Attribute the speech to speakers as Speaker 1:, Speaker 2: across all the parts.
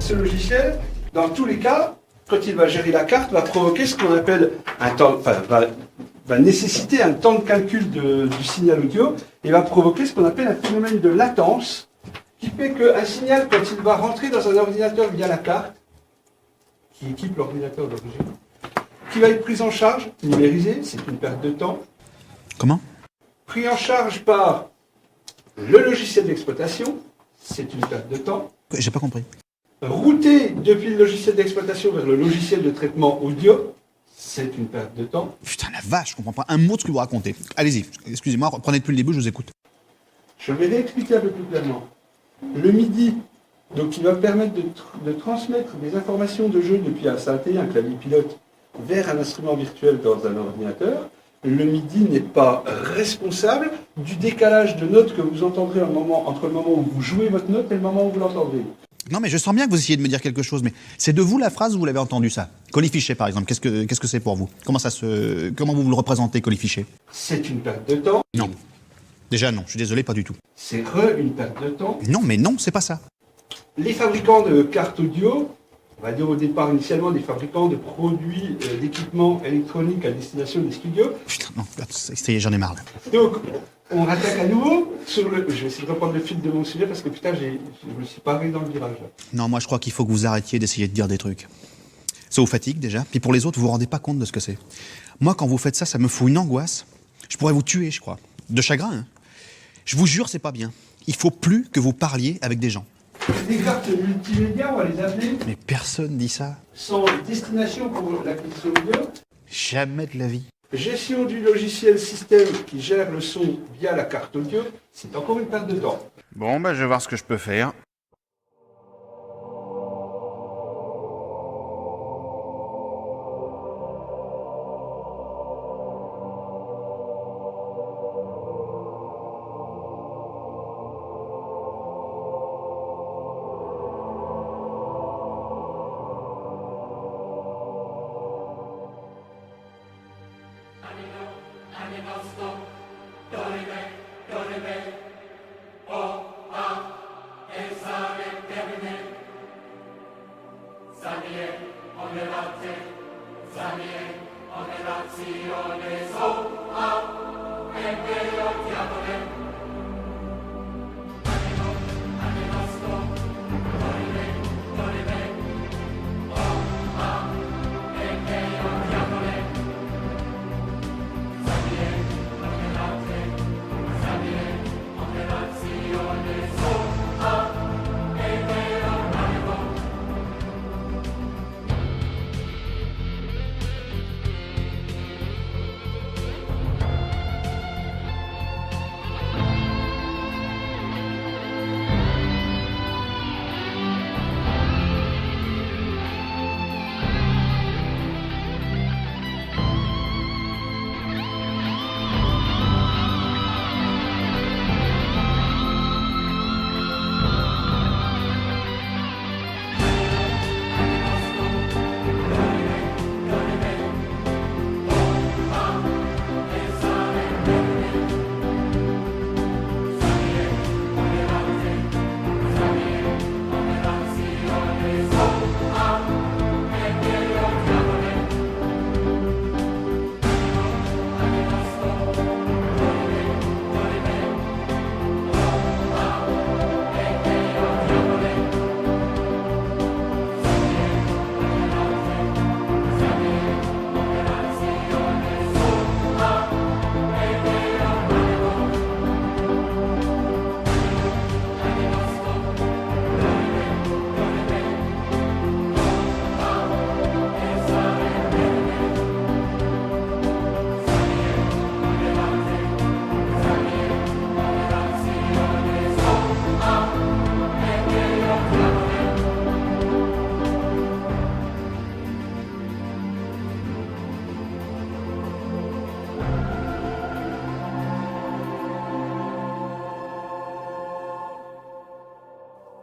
Speaker 1: ce logiciel, dans tous les cas, quand il va gérer la carte, va provoquer ce qu'on appelle un temps, enfin, va nécessiter un temps de calcul du signal audio et va provoquer ce qu'on appelle un phénomène de latence qui fait qu'un signal, quand il va rentrer dans un ordinateur via la carte, qui équipe l'ordinateur d'origine, qui va être pris en charge, numérisé, c'est une perte de temps.
Speaker 2: Comment?
Speaker 1: Pris en charge par le logiciel d'exploitation, c'est une perte de temps.
Speaker 2: J'ai pas compris.
Speaker 1: Router depuis le logiciel d'exploitation vers le logiciel de traitement audio, c'est une perte de temps.
Speaker 2: Putain, la vache, je comprends pas un mot de ce que vous racontez. Allez-y, excusez-moi, reprenez depuis le début, je vous écoute.
Speaker 1: Je vais réexpliquer un peu plus clairement. Le MIDI, donc qui va permettre de transmettre des informations de jeu depuis un synthé, un clavier pilote, vers un instrument virtuel dans un ordinateur, le MIDI n'est pas responsable du décalage de notes que vous entendrez entre le moment où vous jouez votre note et le moment où vous l'entendrez.
Speaker 2: Non, mais je sens bien que vous essayez de me dire quelque chose, mais c'est de vous la phrase ou vous l'avez entendu ça? Colifichet, par exemple, qu'est-ce que c'est pour vous? Comment vous le représentez, Colifichet?
Speaker 1: C'est une perte de temps.
Speaker 2: Non. Déjà non, je suis désolé, pas du tout.
Speaker 1: C'est une perte de temps.
Speaker 2: Non, mais non, c'est pas ça.
Speaker 1: Les fabricants de cartes audio, on va dire au départ initialement des fabricants de produits d'équipements électroniques à destination des studios.
Speaker 2: Putain, non, ça y est, j'en ai marre là.
Speaker 1: Donc, on rattaque à nouveau sur le... Je vais essayer de reprendre le fil de mon sujet parce que putain, je me suis paré dans le virage là.
Speaker 2: Non, moi je crois qu'il faut que vous arrêtiez d'essayer de dire des trucs. Ça vous fatigue déjà, puis pour les autres, vous vous rendez pas compte de ce que c'est. Moi, quand vous faites ça, ça me fout une angoisse. Je pourrais vous tuer, je crois. De chagrin, hein. Je vous jure, c'est pas bien. Il faut plus que vous parliez avec des gens.
Speaker 1: Des cartes multimédia, on va les appeler,
Speaker 2: Mais personne dit ça.
Speaker 1: sans destination pour l'acquisition audio.
Speaker 2: Jamais de la vie.
Speaker 1: Gestion du logiciel système qui gère le son via la carte audio, c'est encore une perte de temps.
Speaker 3: Bon, bah, je vais voir ce que je peux faire.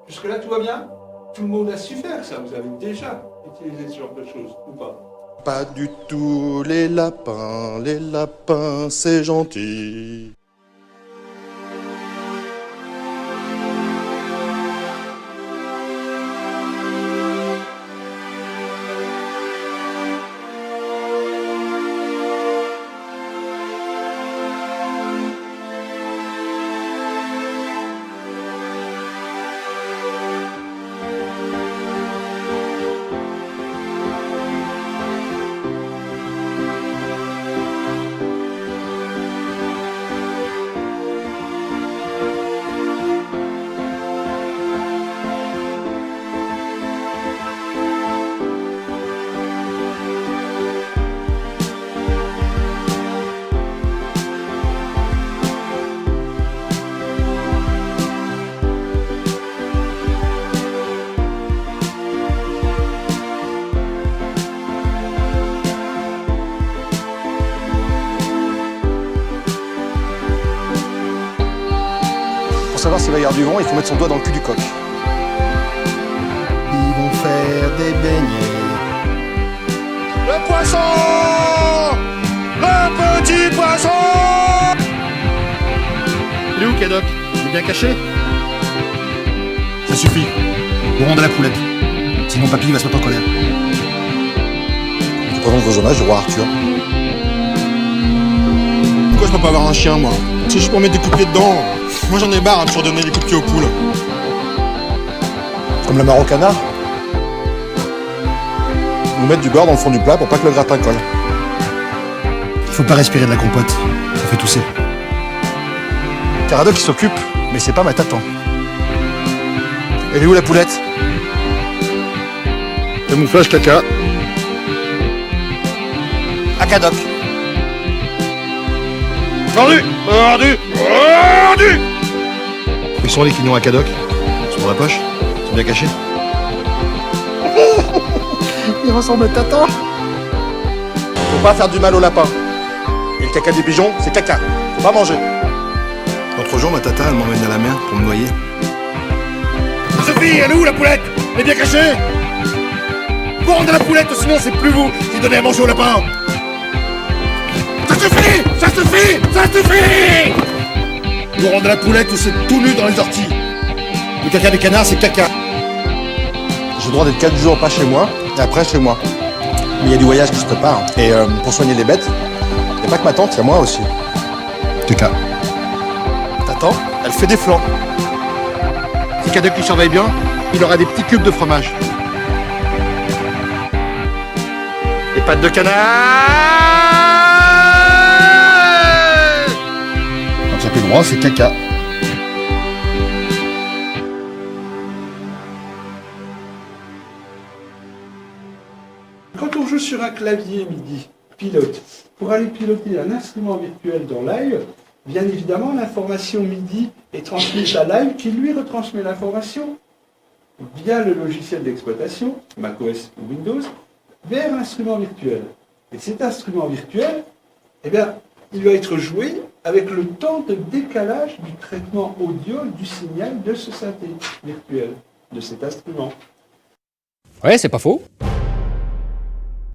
Speaker 1: Jusque-là, tout va bien? Tout le monde a su faire ça, vous avez déjà utilisé ce genre de choses, ou pas?
Speaker 4: Pas du tout, les lapins, c'est gentil. savoir s'il va y avoir du vent, il faut mettre son doigt dans le cul du coq. Ils vont faire des beignets. Le poisson! Le petit poisson!
Speaker 5: Il est où, Cadoc? Il est bien caché? Ça suffit. Vous rendez la poulette. Sinon, papy va se mettre en colère.
Speaker 4: Je présente vos hommages au roi Arthur. Pourquoi je peux pas avoir un chien, moi? C'est juste pour mettre des coups de pied dedans. Moi, j'en ai marre de toujours donner des coups de pied aux poules. Comme la mare au canard. Nous mettre du beurre dans le fond du plat pour pas que le gratin colle.
Speaker 5: Il faut pas respirer de la compote. Ça fait tousser.
Speaker 4: Caradoc, il s'occupe, mais c'est pas ma tatan. Elle est où la poulette? Camouflage caca. À Cadoc.
Speaker 5: Mordu! Mordu! Mordu! Ils sont les quignons à Cadoc. Ils sont dans la poche. Ils sont bien cachés.
Speaker 4: Il ressemble à Tata. Faut pas faire du mal au lapin. Et le caca des pigeons, c'est caca. Faut pas manger.
Speaker 5: L'autre jour, ma tata, elle m'emmène à la mer pour me noyer. Sophie, elle est où la poulette? Elle est bien cachée? Vous rendez la poulette, sinon c'est plus vous qui donnez à manger au lapin. Ça suffit! Ça suffit! Ça suffit! Vous rendez la poulette ou c'est tout nu dans les orties. Le caca des canards, c'est caca.
Speaker 4: J'ai le droit d'être 4 jours pas chez moi, et après chez moi. Mais il y a du voyage qui se prépare. Et pour soigner les bêtes, il n'y a pas que ma tante, il y a moi aussi.
Speaker 5: Caca.
Speaker 4: T'attends, elle fait des flancs.
Speaker 5: Si Cadoc lui surveille bien, il aura des petits cubes de fromage. Les pattes de canard! Quand ça fait droit, c'est caca.
Speaker 1: Quand on joue sur un clavier MIDI pilote, pour aller piloter un instrument virtuel dans Live, bien évidemment, l'information MIDI est transmise à Live qui lui retransmet l'information via le logiciel d'exploitation, macOS ou Windows, vers l'instrument virtuel. Et cet instrument virtuel, eh bien, il va être joué avec le temps de décalage du traitement audio du signal de ce synthé virtuel, de cet instrument.
Speaker 6: Ouais, c'est pas faux.